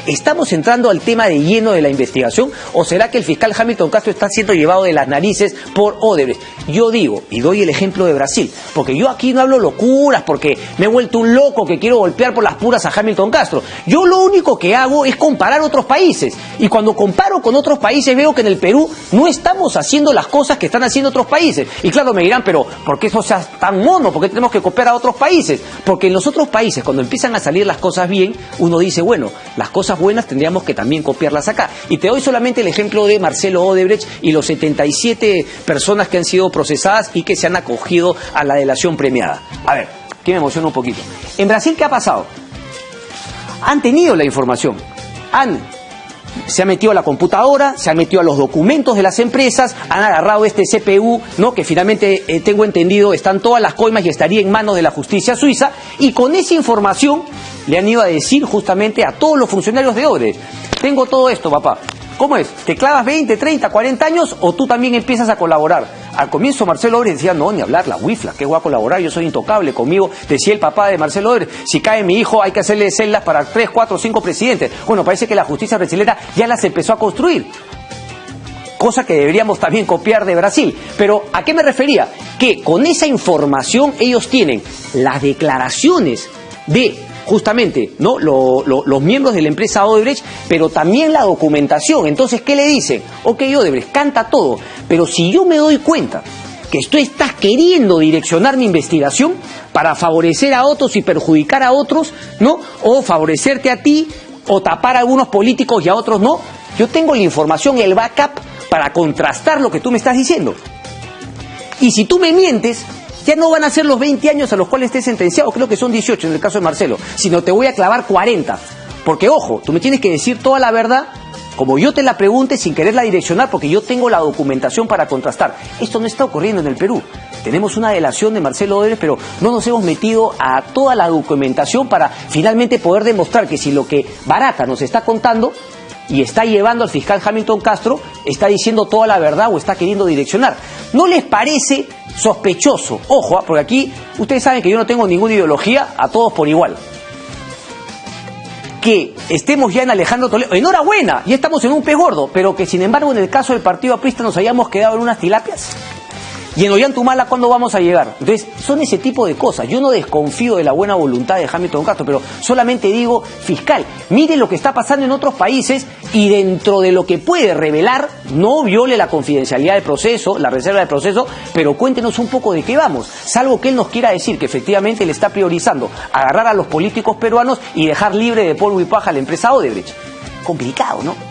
¿Estamos entrando al tema de lleno de la investigación o será que el fiscal Hamilton Castro está siendo llevado de las narices por Odebrecht? Yo digo, y doy el ejemplo de Brasil, porque yo aquí no hablo locuras, porque me he vuelto un loco que quiero golpear por las puras a Hamilton Castro. Yo lo único que hago es comparar otros países, y cuando comparo con otros países veo que en el Perú no estamos haciendo las cosas que están haciendo otros países. Y claro, me dirán, pero ¿por qué eso sea tan mono? ¿Por qué tenemos que copiar a otros países? Porque en los otros países, cuando empiezan a salir las cosas bien, uno dice, bueno, las cosas buenas tendríamos que también copiarlas acá. Y te doy solamente el ejemplo de Marcelo Odebrecht y los 77 personas que han sido procesadas y que se han acogido a la delación premiada. A ver, que me emociona un poquito. En Brasil, ¿qué ha pasado? Han tenido la información, se ha metido a la computadora, se ha metido a los documentos de las empresas, han agarrado este CPU, ¿no? Que finalmente, tengo entendido, están todas las coimas y estaría en manos de la justicia suiza, y con esa información le han ido a decir justamente a todos los funcionarios de Odebrecht: tengo todo esto, papá. ¿Cómo es? ¿Te clavas 20, 30, 40 años o tú también empiezas a colaborar? Al comienzo Marcelo Odebrecht decía, no, ni hablar, la huifla, ¿qué voy a colaborar? Yo soy intocable, conmigo, decía el papá de Marcelo Odebrecht, si cae mi hijo hay que hacerle celdas para 3, 4, 5 presidentes. Bueno, parece que la justicia brasileña ya las empezó a construir, cosa que deberíamos también copiar de Brasil. Pero ¿a qué me refería? Que con esa información ellos tienen las declaraciones de justamente, ¿no?, los miembros de la empresa Odebrecht, pero también la documentación. Entonces, ¿qué le dicen? Ok, Odebrecht, canta todo, pero si yo me doy cuenta que tú estás queriendo direccionar mi investigación para favorecer a otros y perjudicar a otros, ¿no?, o favorecerte a ti, o tapar a algunos políticos y a otros no, yo tengo la información, el backup, para contrastar lo que tú me estás diciendo. Y si tú me mientes, ya no van a ser los 20 años a los cuales estés sentenciado, creo que son 18 en el caso de Marcelo, sino te voy a clavar 40. Porque, ojo, tú me tienes que decir toda la verdad, como yo te la pregunte, sin quererla direccionar, porque yo tengo la documentación para contrastar. Esto no está ocurriendo en el Perú. Tenemos una delación de Marcelo Odebrecht, pero no nos hemos metido a toda la documentación para finalmente poder demostrar que si lo que Barata nos está contando y está llevando al fiscal Hamilton Castro, está diciendo toda la verdad o está queriendo direccionar. ¿No les parece sospechoso? Ojo, porque aquí ustedes saben que yo no tengo ninguna ideología, a todos por igual. Que estemos ya en Alejandro Toledo, enhorabuena, ya estamos en un pez gordo, pero que sin embargo en el caso del partido aprista nos hayamos quedado en unas tilapias. Y en Ollantumala, ¿cuándo vamos a llegar? Entonces, son ese tipo de cosas. Yo no desconfío de la buena voluntad de Hamilton Castro, pero solamente digo, fiscal, mire lo que está pasando en otros países y dentro de lo que puede revelar, no viole la confidencialidad del proceso, la reserva del proceso, pero cuéntenos un poco de qué vamos. Salvo que él nos quiera decir que efectivamente le está priorizando agarrar a los políticos peruanos y dejar libre de polvo y paja a la empresa Odebrecht. Complicado, ¿no?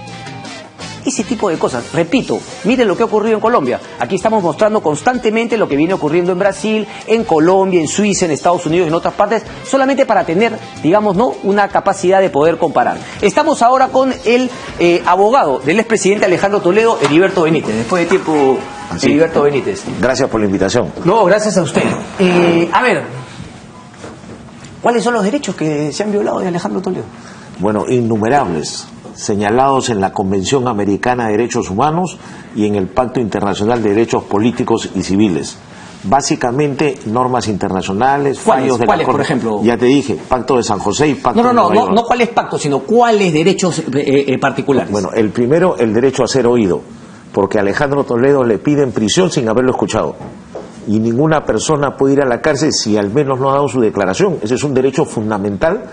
Ese tipo de cosas. Repito, miren lo que ha ocurrido en Colombia. Aquí estamos mostrando constantemente lo que viene ocurriendo en Brasil, en Colombia, en Suiza, en Estados Unidos y en otras partes, solamente para tener, digamos, ¿no?, una capacidad de poder comparar. Estamos ahora con el abogado del expresidente Alejandro Toledo, Heriberto Benítez. Después de tiempo, sí. Heriberto Benítez. Gracias por la invitación. No, gracias a usted. A ver, ¿cuáles son los derechos que se han violado de Alejandro Toledo? Bueno, innumerables, señalados en la Convención Americana de Derechos Humanos y en el Pacto Internacional de Derechos Políticos y Civiles. Básicamente, normas internacionales, fallos de la Corte. Por ejemplo? Ya te dije, Pacto de San José y Pacto de Nueva York. No cuáles pactos, sino cuáles derechos particulares. Bueno, el primero, el derecho a ser oído, porque a Alejandro Toledo le piden prisión sin haberlo escuchado. Y ninguna persona puede ir a la cárcel si al menos no ha dado su declaración. Ese es un derecho fundamental.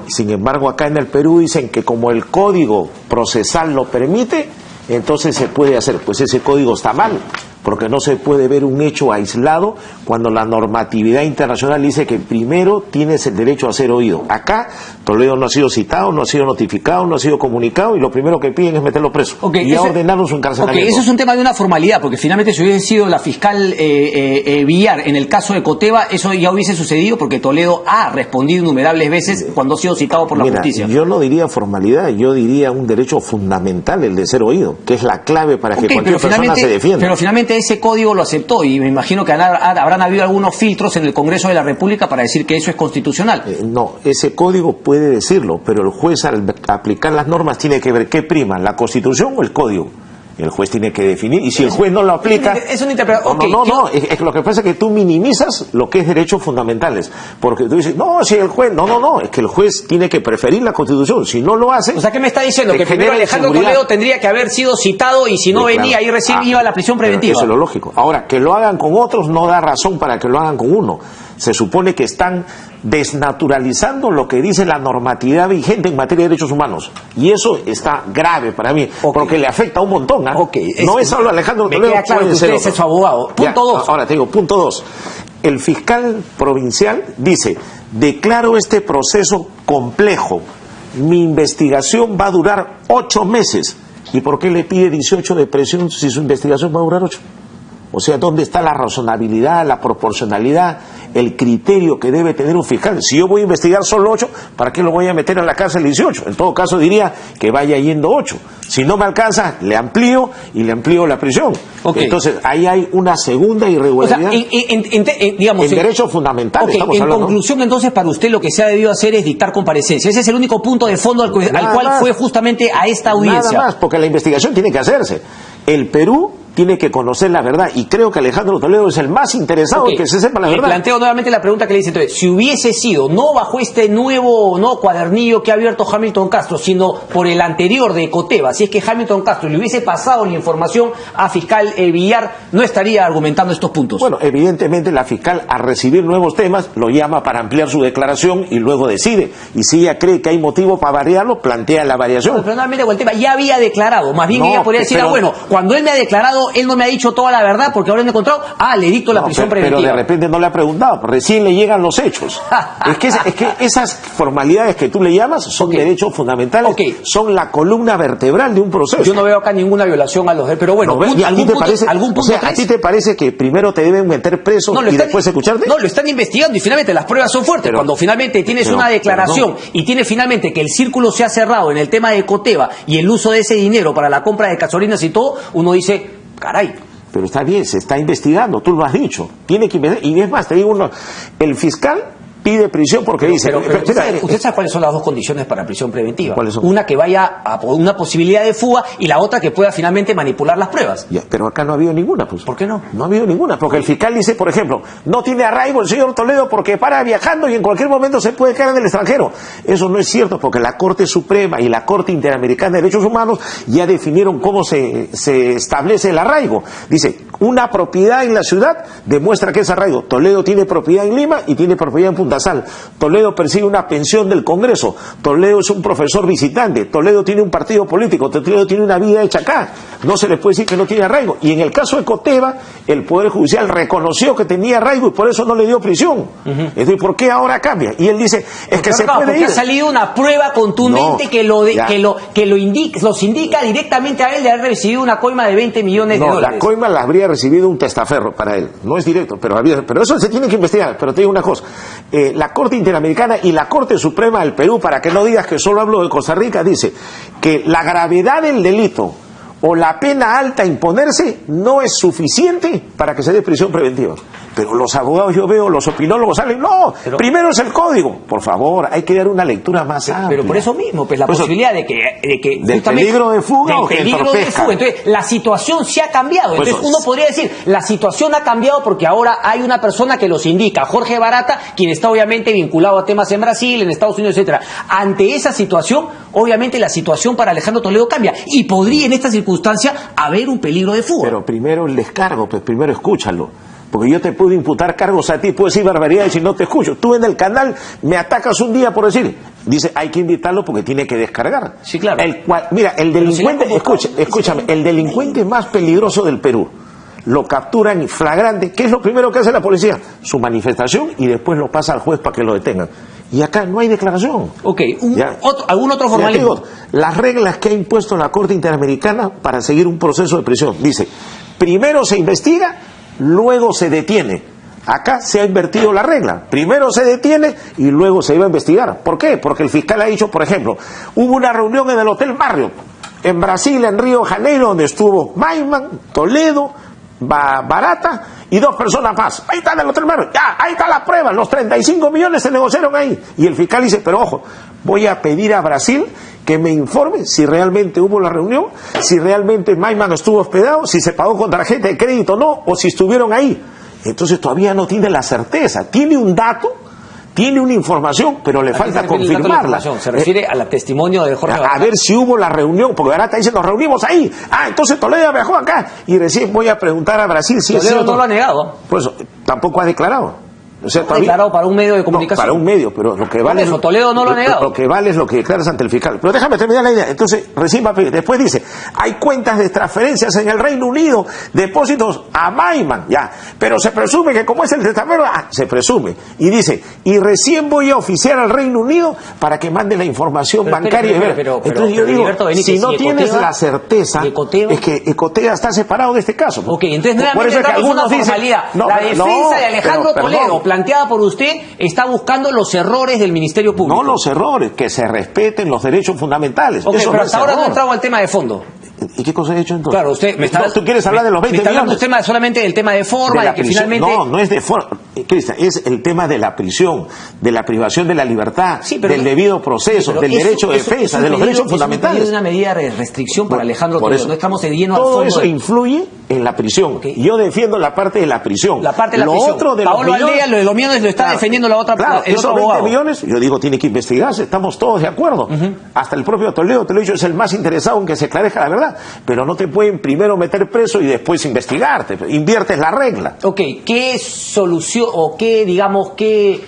Sin embargo, acá en el Perú dicen que como el código procesal lo permite, entonces se puede hacer. Pues ese código está mal, porque no se puede ver un hecho aislado cuando la normatividad internacional dice que primero tienes el derecho a ser oído. Acá Toledo no ha sido citado, no ha sido notificado, no ha sido comunicado y lo primero que piden es meterlo preso. Y ya ordenaron su encarcelamiento. Eso es un tema de una formalidad, porque finalmente si hubiese sido la fiscal Villar en el caso de Coteva, eso ya hubiese sucedido porque Toledo ha respondido innumerables veces cuando ha sido citado por la justicia. Yo no diría formalidad, yo diría un derecho fundamental, el de ser oído, que es la clave para que cualquier persona se defienda. Pero finalmente ese código lo aceptó y me imagino que habrán habido algunos filtros en el Congreso de la República para decir que eso es constitucional. No, ese código puede decirlo, pero el juez al aplicar las normas tiene que ver qué prima, la Constitución o el código. El juez tiene que definir, y si el juez no lo aplica... Es una interpretación. No, es lo que pasa es que tú minimizas lo que es derechos fundamentales, porque tú dices, no, si el juez... No, es que el juez tiene que preferir la Constitución, si no lo hace... O sea, ¿qué me está diciendo? Que primero Alejandro Toledo tendría que haber sido citado y si no venía ahí recién iba a la prisión preventiva. Eso es lo lógico. Ahora, que lo hagan con otros no da razón para que lo hagan con uno. Se supone que están desnaturalizando lo que dice la normatividad vigente en materia de derechos humanos. Y eso está grave para mí, porque le afecta un montón. No es solo Alejandro Toledo. Me queda claro que usted es su abogado. Punto 2. Ahora te digo, punto 2. El fiscal provincial dice, declaro este proceso complejo. Mi investigación va a durar 8 meses. ¿Y por qué le pide 18 de prisión si su investigación va a durar 8? O sea, ¿dónde está la razonabilidad, la proporcionalidad, el criterio que debe tener un fiscal? Si yo voy a investigar solo 8, ¿para qué lo voy a meter en la cárcel 18? En todo caso diría que vaya yendo 8. Si no me alcanza, le amplío y le amplío la prisión. Entonces, ahí hay una segunda irregularidad. O sea, digamos, en derechos fundamentales. En conclusión, entonces, para usted lo que se ha debido hacer es dictar comparecencia. Ese es el único punto de fondo al cual fue justamente a esta audiencia. Nada más, porque la investigación tiene que hacerse. El Perú tiene que conocer la verdad, y creo que Alejandro Toledo es el más interesado en que se sepa la verdad. Planteo nuevamente la pregunta que le hice entonces: si hubiese sido no bajo este nuevo cuadernillo que ha abierto Hamilton Castro, sino por el anterior de Ecoteva, si es que Hamilton Castro le hubiese pasado la información a fiscal Villar, no estaría argumentando estos puntos. Bueno, evidentemente la fiscal, al recibir nuevos temas, lo llama para ampliar su declaración y luego decide. Y si ella cree que hay motivo para variarlo, plantea la variación. Pero nuevamente con el tema, ya había declarado, más bien ella podría decir, bueno, cuando él me ha declarado, él no me ha dicho toda la verdad porque ahora me he encontrado, le dicto la prisión preventiva. Pero de repente no le ha preguntado, recién le llegan los hechos. es que esas formalidades que tú le llamas son derechos fundamentales, son la columna vertebral de un proceso. Yo no veo acá ninguna violación a los derechos, pero bueno, ¿a ti te parece que primero te deben meter preso y después escucharte? No, lo están investigando y finalmente las pruebas son fuertes. Cuando finalmente tienes una declaración y tienes finalmente que el círculo se ha cerrado en el tema de Ecoteva y el uso de ese dinero para la compra de gasolinas y todo, uno dice, caray. Pero está bien, se está investigando, tú lo has dicho. Tiene que investigar. Y es más, te digo, el fiscal pide prisión porque dice... ¿Usted sabe cuáles son las dos condiciones para prisión preventiva? ¿Cuáles son? Una que vaya a una posibilidad de fuga y la otra que pueda finalmente manipular las pruebas. Ya, pero acá no ha habido ninguna, pues. ¿Por qué no? No ha habido ninguna, porque el fiscal dice, por ejemplo, no tiene arraigo el señor Toledo porque para viajando y en cualquier momento se puede quedar en el extranjero. Eso no es cierto, porque la Corte Suprema y la Corte Interamericana de Derechos Humanos ya definieron cómo se establece el arraigo. Dice, una propiedad en la ciudad demuestra que es arraigo. Toledo tiene propiedad en Lima y tiene propiedad en Punta Sal. Toledo percibe una pensión del Congreso. Toledo es un profesor visitante. Toledo tiene un partido político. Toledo tiene una vida hecha acá. No se les puede decir que no tiene arraigo. Y en el caso de Ecoteva, el Poder Judicial reconoció que tenía arraigo y por eso no le dio prisión. Entonces, ¿por qué ahora cambia? Y él dice, es que se puede ir. Ha salido una prueba contundente que los indica directamente a él de haber recibido una coima de 20 millones de dólares. La coima la habría recibido un testaferro para él. No es directo, pero eso se tiene que investigar. Pero te digo una cosa. La Corte Interamericana y la Corte Suprema del Perú, para que no digas que solo hablo de Costa Rica, dice que la gravedad del delito o la pena alta a imponerse no es suficiente para que se dé prisión preventiva. Pero los abogados, yo veo, los opinólogos salen, primero es el código. Por favor, hay que dar una lectura más amplia. Pero por eso mismo, pues la posibilidad de que del peligro de fuga o que entorpezca. Entonces, la situación se ha cambiado. Entonces, uno podría decir, la situación ha cambiado porque ahora hay una persona que los indica, Jorge Barata, quien está obviamente vinculado a temas en Brasil, en Estados Unidos, etcétera. Ante esa situación, obviamente la situación para Alejandro Toledo cambia y podría en esta circunstancia haber un peligro de fuga. Pero primero el descargo, pues primero escúchalo. Porque yo te puedo imputar cargos a ti, puedo decir barbaridades si no te escucho. Tú en el canal me atacas un día por decir, dice, hay que invitarlo porque tiene que descargar. Sí, claro. Mira, el delincuente, escúchame, el delincuente más peligroso del Perú, lo capturan flagrante. ¿Qué es lo primero que hace la policía? Su manifestación y después lo pasa al juez para que lo detengan. Y acá no hay declaración. ¿Algún otro formalismo? Las reglas que ha impuesto la Corte Interamericana para seguir un proceso de prisión. Dice, primero se investiga, luego se detiene. Acá se ha invertido la regla. Primero se detiene y luego se iba a investigar. ¿Por qué? Porque el fiscal ha dicho, por ejemplo, hubo una reunión en el Hotel Marriott, en Brasil, en Río de Janeiro, donde estuvo Maiman, Toledo, Barata y 2 personas más. Ahí está en el Hotel Marriott. Ya, ahí está la prueba. Los 35 millones se negociaron ahí. Y el fiscal dice, pero ojo, voy a pedir a Brasil que me informe si realmente hubo la reunión, si realmente Maiman estuvo hospedado, si se pagó con tarjeta de crédito o no, o si estuvieron ahí. Entonces todavía no tiene la certeza, tiene un dato, tiene una información, pero le falta confirmarla. Se refiere al testimonio de Jorge a ver si hubo la reunión, porque ahora está diciendo, nos reunimos ahí. Entonces Toledo viajó acá. Y recién voy a preguntar a Brasil si Toledo es cierto. no lo ha negado. Pues tampoco ha declarado. O sea, no ha declarado para un medio de comunicación. No, para un medio, pero lo que vale eso, Toledo no lo ha negado. Lo que vale es lo que declaras ante el fiscal. Pero déjame terminar la idea. Entonces, recién va a pedir. Después dice, hay cuentas de transferencias en el Reino Unido, depósitos a Maiman, ya. Pero se presume que como es el testamento, se presume. Y dice, y recién voy a oficiar al Reino Unido para que mande la información bancaria. Entonces yo digo, Benítez, si no tienes la certeza, es que Ecotea está separado de este caso. Ok, entonces nuevamente entramos una formalidad. La defensa de Alejandro Toledo, planteada por usted, está buscando los errores del Ministerio Público. No los errores, que se respeten los derechos fundamentales. Okay, eso pero no hasta ahora no ha entrado al tema de fondo. ¿Y qué cosa he hecho entonces? Claro, usted me está... ¿Tú quieres hablar de los 20 millones? Me está hablando solamente del tema de forma, de que finalmente... No, no es de forma, Cristian, es el tema de la prisión, de la privación de la libertad, del debido proceso, del derecho de defensa, de los derechos fundamentales. Es una medida de restricción para Alejandro Toledo, no estamos yendo al fondo. Todo eso influye en la prisión. Okay. Yo defiendo la parte de la prisión. La parte de la prisión. Otro de Paolo Aldea, lo de los millones lo está defendiendo la otra, el esos otro 20 millones, yo digo, tiene que investigarse, estamos todos de acuerdo. Hasta el propio Toledo, te lo he dicho, es el más interesado en que se esclarezca la verdad, pero no te pueden primero meter preso y después investigarte, inviertes la regla. Ok, ¿qué solución o qué, digamos, qué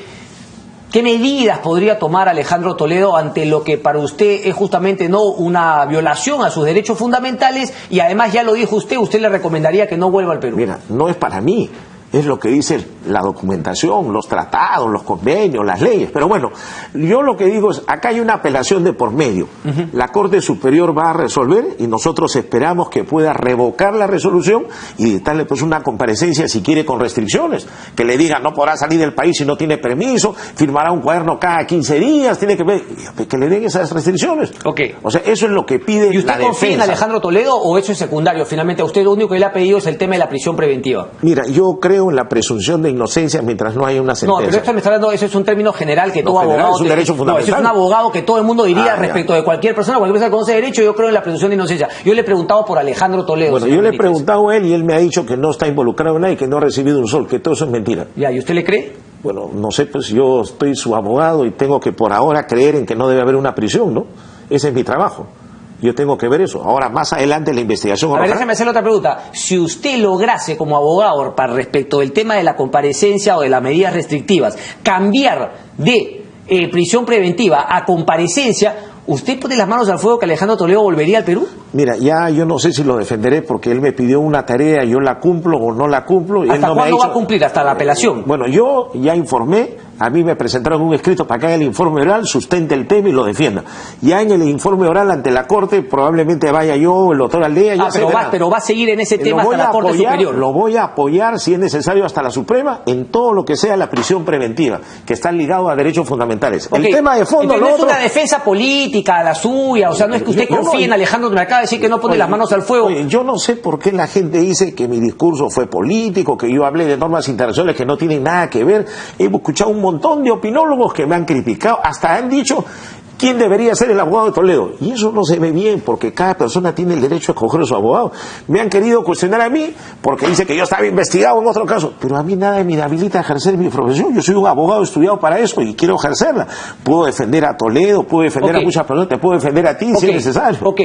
medidas podría tomar Alejandro Toledo ante lo que para usted es justamente no una violación a sus derechos fundamentales y además ya lo dijo usted le recomendaría que no vuelva al Perú? Mira, no es para mí. Es lo que dice la documentación, los tratados, los convenios, las leyes. Pero bueno, yo lo que digo es, acá hay una apelación de por medio. La Corte Superior va a resolver y nosotros esperamos que pueda revocar la resolución y darle pues una comparecencia, si quiere, con restricciones. Que le diga, no podrá salir del país si no tiene permiso, firmará un cuaderno cada 15 días, tiene que le den esas restricciones. Okay. O sea, eso es lo que pide la defensa. ¿Y usted confía en Alejandro Toledo o eso es secundario? Finalmente, a usted lo único que le ha pedido es el tema de la prisión preventiva. Mira, yo creo en la presunción de inocencia mientras no haya una sentencia. No, pero esto me está hablando, eso es un término general que todo abogado... Es un derecho fundamental. No, eso es un abogado que todo el mundo diría respecto de cualquier persona que conoce derecho, yo creo en la presunción de inocencia. Yo le he preguntado por Alejandro Toledo. Bueno, yo le he preguntado a él y él me ha dicho que no está involucrado en nada y que no ha recibido un sol, que todo eso es mentira. Ya, ¿y usted le cree? Bueno, no sé, pues yo estoy su abogado y tengo que por ahora creer en que no debe haber una prisión, ¿no? Ese es mi trabajo. Yo tengo que ver eso. Ahora, más adelante, la investigación... A ver, déjame hacerle otra pregunta. Si usted lograse, como abogado, para respecto del tema de la comparecencia o de las medidas restrictivas, cambiar de prisión preventiva a comparecencia, ¿usted pone las manos al fuego que Alejandro Toledo volvería al Perú? Mira, ya yo no sé si lo defenderé porque él me pidió una tarea, yo la cumplo o no la cumplo. Y ¿Hasta él no cuándo me ha va a cumplir? ¿Hasta la apelación? Bueno, yo ya informé, a mí me presentaron un escrito para que haga el informe oral, sustente el tema y lo defienda. Ya en el informe oral ante la Corte probablemente vaya yo, el doctor Aldea... pero va a seguir en ese tema hasta la Corte Superior. Lo voy a apoyar, si es necesario, hasta la Suprema, en todo lo que sea la prisión preventiva, que está ligado a derechos fundamentales. Okay. El tema de fondo... Entonces, no es una defensa política, la suya, o sea, no es que usted confíe en Alejandro, me acaba de decir que no pone las manos al fuego. Oye, yo no sé por qué la gente dice que mi discurso fue político, que yo hablé de normas internacionales que no tienen nada que ver. He escuchado un montón de opinólogos que me han criticado, hasta han dicho quién debería ser el abogado de Toledo. Y eso no se ve bien, porque cada persona tiene el derecho a escoger a su abogado. Me han querido cuestionar a mí, porque dice que yo estaba investigado en otro caso. Pero a mí nada me inhabilita a ejercer mi profesión. Yo soy un abogado estudiado para eso y quiero ejercerla. Puedo defender a Toledo, puedo defender a muchas personas, te puedo defender a ti si es necesario. Ok.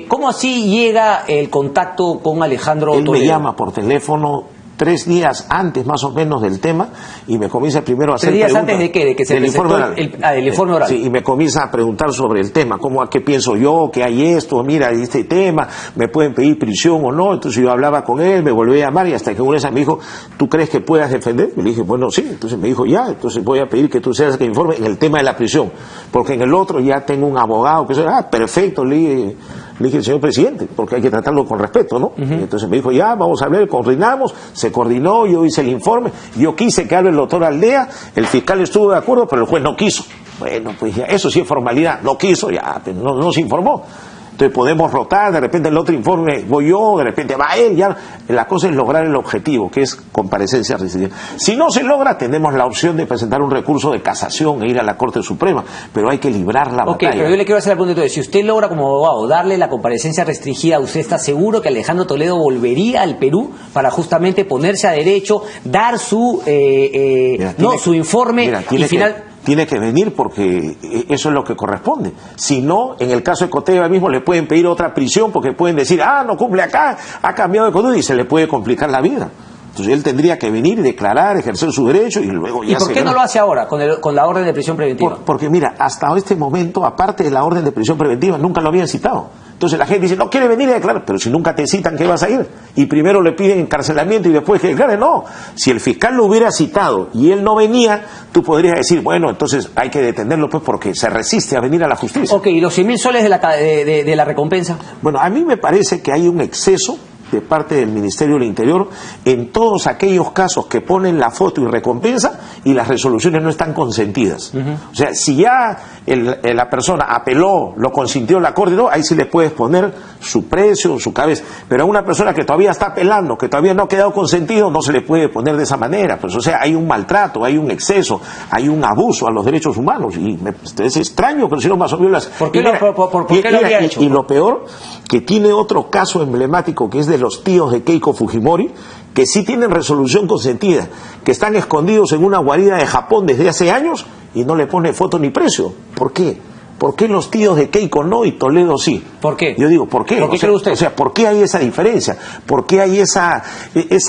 ¿Cómo así llega el contacto con Alejandro Toledo? Él me llama por teléfono 3 días antes más o menos del tema y me comienza primero a hacer 3 días preguntas. ¿Antes de qué? ¿De que se del presentó informe oral? Del informe oral. Sí, y me comienza a preguntar sobre el tema, qué pienso yo, que hay esto, mira, este tema, me pueden pedir prisión o no. Entonces yo hablaba con él, me volví a llamar y hasta que una vez me dijo, ¿tú crees que puedas defender? Y le dije, bueno, sí. Entonces me dijo, ya, entonces voy a pedir que tú seas el que informe en el tema de la prisión, porque en el otro ya tengo un abogado que perfecto, le dije, señor presidente, porque hay que tratarlo con respeto, ¿no? Y entonces me dijo, ya, vamos a hablar, coordinamos, se coordinó, yo hice el informe, yo quise que hable el doctor Aldea, el fiscal estuvo de acuerdo, pero el juez no quiso. Bueno, pues ya, eso sí es formalidad, no quiso, ya, no se informó. Entonces podemos rotar, de repente el otro informe voy yo, de repente va él, ya. La cosa es lograr el objetivo, que es comparecencia restringida. Si no se logra, tenemos la opción de presentar un recurso de casación e ir a la Corte Suprema, pero hay que librar la batalla. Pero yo le quiero hacer la pregunta entonces, si usted logra como abogado darle la comparecencia restringida, ¿usted está seguro que Alejandro Toledo volvería al Perú para justamente ponerse a derecho, dar su su informe y final... Tiene que venir porque eso es lo que corresponde. Si no, en el caso de Coteva mismo le pueden pedir otra prisión porque pueden decir, no cumple acá, ha cambiado de conducta y se le puede complicar la vida. Entonces él tendría que venir y declarar, ejercer su derecho y luego ya... ¿Y por qué no lo hace ahora con la orden de prisión preventiva? Porque mira, hasta este momento, aparte de la orden de prisión preventiva, nunca lo habían citado. Entonces la gente dice, no quiere venir a declarar, pero si nunca te citan, ¿qué vas a ir? Y primero le piden encarcelamiento y después que declare. No, si el fiscal lo hubiera citado y él no venía, tú podrías decir, bueno, entonces hay que detenerlo pues porque se resiste a venir a la justicia. Ok, ¿y los 100.000 soles de la recompensa? Bueno, a mí me parece que hay un exceso de parte del Ministerio del Interior en todos aquellos casos que ponen la foto y recompensa y las resoluciones no están consentidas. O sea, si ya la persona apeló, lo consintió la Corte, ahí sí le puedes poner su precio, su cabeza, pero a una persona que todavía está apelando, que todavía no ha quedado consentido, no se le puede poner de esa manera. Pues, o sea, hay un maltrato, hay un exceso, hay un abuso a los derechos humanos y es extraño, pero si no más obvio las... ¿Por qué lo había hecho? Y lo peor, que tiene otro caso emblemático que es de los tíos de Keiko Fujimori, que sí tienen resolución consentida, que están escondidos en una guarida de Japón desde hace años y no le pone foto ni precio. ¿Por qué? ¿Por qué los tíos de Keiko no y Toledo sí? ¿Por qué? Yo digo, ¿por qué? ¿Por qué cree usted? O sea, ¿por qué hay esa diferencia? ¿Por qué hay esa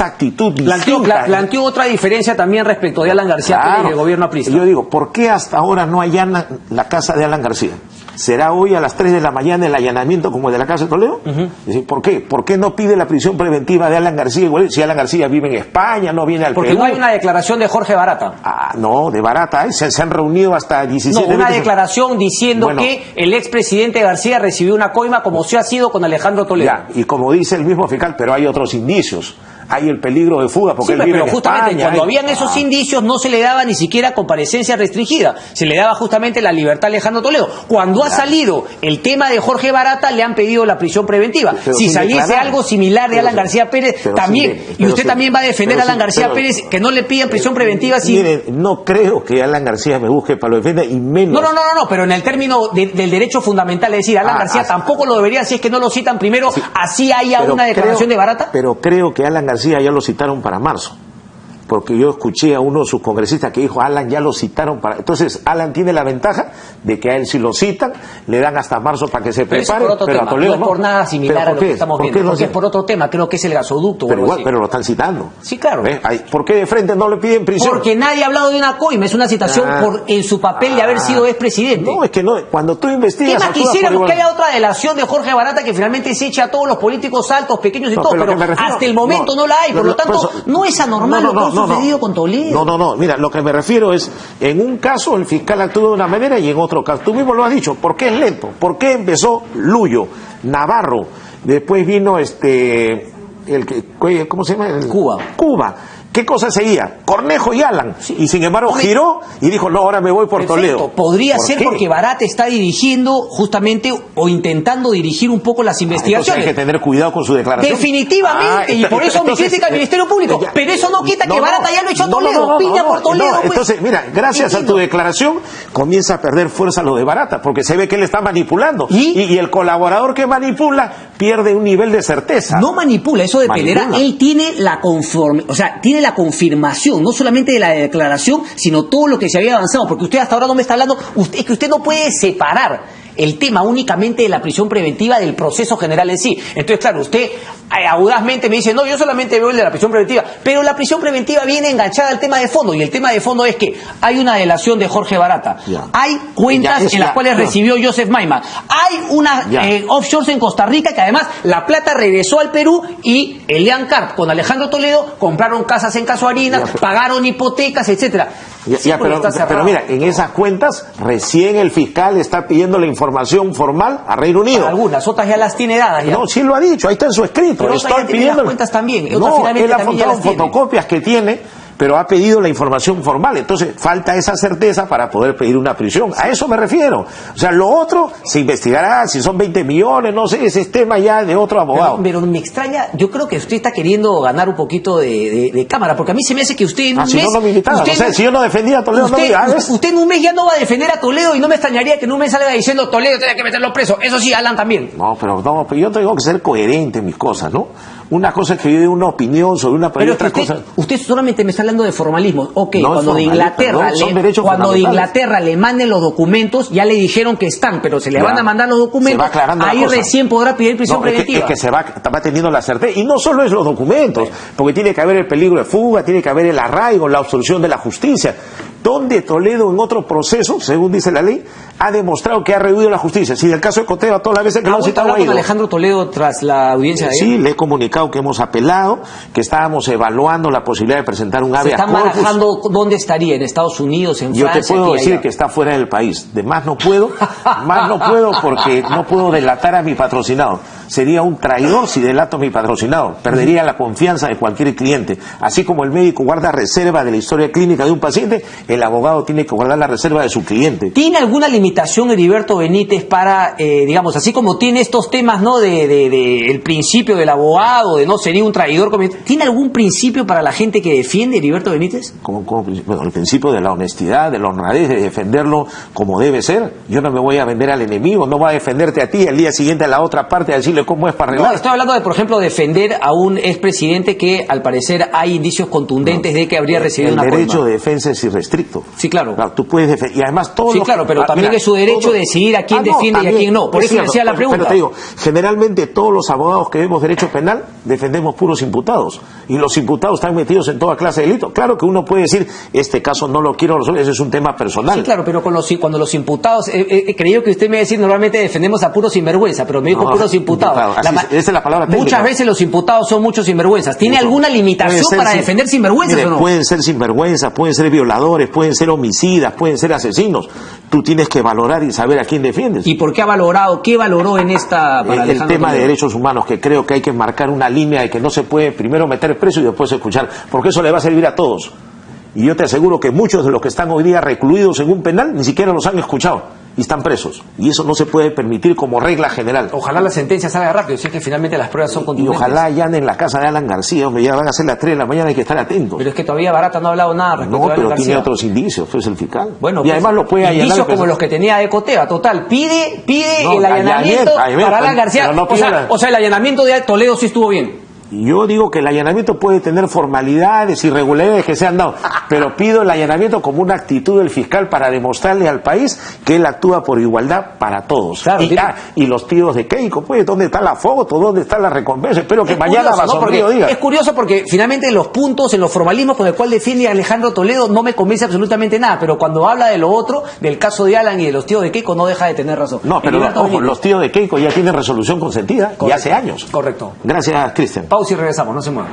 actitud distinta? Planteó otra diferencia también respecto de Alan García Pérez y el gobierno aprista. Yo digo, ¿por qué hasta ahora no allanan la casa de Alan García? ¿Será hoy a las 3 de la mañana el allanamiento como el de la casa de Toledo? Es decir, ¿por qué? ¿Por qué no pide la prisión preventiva de Alan García? Igual, si Alan García vive en España, no viene al Perú. Porque no hay una declaración de Jorge Barata. No, de Barata, se han reunido hasta 17 No, una declaración diciendo que el expresidente García recibió una coima como se ha sido con Alejandro Toledo. Ya, y como dice el mismo fiscal, pero hay otros indicios. Hay el peligro de fuga porque él vive pero en justamente España, cuando habían esos indicios no se le daba ni siquiera comparecencia restringida, se le daba justamente la libertad a Alejandro Toledo. Cuando ha salido el tema de Jorge Barata le han pedido la prisión preventiva. Si saliese algo similar de Alan García Pérez también, y usted también va a defender a Alan García Pérez que no le pidan prisión preventiva. Mire, no creo que Alan García me busque para lo defender y menos. No, pero en el término del derecho fundamental, es decir, Alan García tampoco lo debería si es que no lo citan primero, así haya una declaración de Barata. Pero creo que Alan García ya lo citaron para marzo, porque yo escuché a uno de sus congresistas que dijo, Alan ya lo citaron para... Entonces Alan tiene la ventaja de que a él si lo citan, le dan hasta marzo para que se prepare, pero a Toledo no es por nada similar a lo que estamos viendo, porque es por otro tema, creo que es el gasoducto. Pero igual, pero lo están citando. Sí, claro. ¿Por qué de frente no le piden prisión? Porque nadie ha hablado de una coima, es una citación en su papel de haber sido expresidente. No, es que no, cuando tú investigas... ¿Qué más quisiéramos que haya otra delación de Jorge Barata que finalmente se eche a todos los políticos altos, pequeños y todo, pero hasta el momento no la hay, por lo tanto no es anormal lo que ha sucedido con Toledo. No, mira, lo que me refiero es, en un caso el fiscal actúa de una manera y en otro caso, tú mismo lo has dicho, ¿por qué es lento? ¿Por qué empezó Luyo, Navarro, después vino ¿cómo se llama? Cuba. ¿Qué cosa seguía? Cornejo y Alan. Sí. Y sin embargo giró y dijo, no, ahora me voy por Toledo. Podría ser porque Barata está dirigiendo justamente o intentando dirigir un poco las investigaciones. Hay que tener cuidado con su declaración. Definitivamente, y por eso mi crítica al Ministerio Público. Pero eso no quita que Barata ya lo echó a Toledo. Piña por Toledo. Pues. Entonces, mira, gracias a tu declaración comienza a perder fuerza lo de Barata, porque se ve que él está manipulando. Y el colaborador que manipula pierde un nivel de certeza. No manipula, eso dependerá. Él tiene tiene la confirmación, no solamente de la declaración, sino todo lo que se había avanzado, porque usted hasta ahora no me está hablando, es que usted no puede separar el tema únicamente de la prisión preventiva del proceso general en sí. Entonces, claro, usted audazmente me dice, no, yo solamente veo el de la prisión preventiva, pero la prisión preventiva viene enganchada al tema de fondo, y el tema de fondo es que hay una delación de Jorge Barata, hay cuentas en las cuales recibió Joseph Maima, hay una offshores en Costa Rica que además la plata regresó al Perú y Elian Carp con Alejandro Toledo compraron casas en Casuarinas, pagaron hipotecas, etcétera. Pero mira, en esas cuentas recién el fiscal está pidiendo la información formal a Reino Unido. Para algunas, otras ya las tiene dadas. Ya. No, sí lo ha dicho, ahí está en su escrito. Pero estoy pidiendo las cuentas también. No, él ha montado fotocopias que tiene pero ha pedido la información formal. Entonces, falta esa certeza para poder pedir una prisión. A eso me refiero. O sea, lo otro se investigará, si son 20 millones, no sé, ese es tema ya de otro abogado. Pero me extraña, yo creo que usted está queriendo ganar un poquito de cámara, porque a mí se me hace que usted en un mes... Si no me invitaba, usted, o sea, si yo no defendía a Toledo, usted en un mes ya no va a defender a Toledo, y no me extrañaría que en un mes salga diciendo Toledo tiene que meterlo preso. Eso sí, Alan también. No, pero yo tengo que ser coherente en mis cosas, ¿no? Una cosa es que yo dé una opinión sobre una pero otra cosa. Usted solamente me está hablando de formalismo. Ok, no cuando de Inglaterra le manden los documentos, ya le dijeron que están, pero se le van a mandar los documentos, ahí recién podrá pedir prisión preventiva. Es que se va teniendo la certeza. Y no solo es los documentos, porque tiene que haber el peligro de fuga, tiene que haber el arraigo, la obstrucción de la justicia. Donde Toledo en otro proceso, según dice la ley, ha demostrado que ha rehuido la justicia. Si del caso de Coteo, todas las veces que lo han citado con Alejandro Toledo tras la audiencia de ayer? Sí, le he comunicado que hemos apelado, que estábamos evaluando la posibilidad de presentar un habeas corpus. ¿Se están barajando dónde estaría? ¿En Estados Unidos, en Francia? Yo te puedo decir que está fuera del país. De más no puedo porque no puedo delatar a mi patrocinado. Sería un traidor si delato a mi patrocinado. Perdería la confianza de cualquier cliente. Así como el médico guarda reserva de la historia clínica de un paciente, el abogado tiene que guardar la reserva de su cliente. ¿Tiene alguna limitación Heriberto Benítez para, digamos, así como tiene estos temas, ¿no?, de el principio del abogado, de no sería un traidor? ¿Tiene algún principio para la gente que defiende Heriberto Benítez? Bueno, el principio de la honestidad, de la honradez, de defenderlo como debe ser. Yo no me voy a vender al enemigo, no voy a defenderte a ti, el día siguiente a la otra parte a decirle cómo es para arreglar. No, estoy hablando de, por ejemplo, defender a un expresidente que al parecer hay indicios contundentes de que habría recibido una coima. El derecho de defensa es irrestricto. Sí, claro. Tú puedes defender, y además todo. Sí, claro, pero también es su derecho de decidir a quién defiende y a quién no. Por eso decía la pregunta. Pero te digo, generalmente todos los abogados que vemos derecho penal defendemos puros imputados. Y los imputados están metidos en toda clase de delito. Claro que uno puede decir, este caso no lo quiero resolver, ese es un tema personal. Sí, claro, pero cuando los imputados, creí que usted me iba a decir, normalmente defendemos a puros sinvergüenza, pero me dijo puros imputados. Esa es la palabra técnica. Muchas veces los imputados son muchos sinvergüenzas. ¿Tiene alguna limitación para defender sinvergüenzas o no? Pueden ser sinvergüenzas, pueden ser violadores, pueden ser homicidas, pueden ser asesinos. Tú tienes que valorar y saber a quién defiendes. ¿Y por qué qué valoró en esta para el tema de derechos humanos, que creo que hay que marcar una línea de que no se puede primero meter preso y después escuchar, porque eso le va a servir a todos. Y yo te aseguro que muchos de los que están hoy día recluidos en un penal ni siquiera los han escuchado y están presos. Y eso no se puede permitir como regla general. Ojalá la sentencia salga rápido, si es que finalmente las pruebas son contundentes. Y ojalá ya en la casa de Alan García, hombre, ya van a ser las 3 de la mañana, hay que estar atentos. Pero es que todavía Barata no ha hablado nada respecto a Alan pero García. Tiene otros indicios, pues el fiscal. Bueno, y además lo puede allanar. Indicios como los que tenía de Coteva, total. Pide el allanamiento para Alan García. O sea, el allanamiento de Toledo sí estuvo bien. Yo digo que el allanamiento puede tener formalidades, irregularidades que se han dado, pero pido el allanamiento como una actitud del fiscal para demostrarle al país que él actúa por igualdad para todos. Claro, y los tíos de Keiko, pues, ¿dónde está la foto? ¿Dónde está la recompensa? Espero que mañana Basombrío diga. Es curioso porque finalmente en los puntos, en los formalismos con el cual defiende a Alejandro Toledo no me convence absolutamente nada, pero cuando habla de lo otro, del caso de Alan y de los tíos de Keiko, no deja de tener razón. No, pero ojo, los tíos de Keiko ya tienen resolución consentida, y hace años. Correcto. Gracias, Cristian. Si regresamos, no se muevan.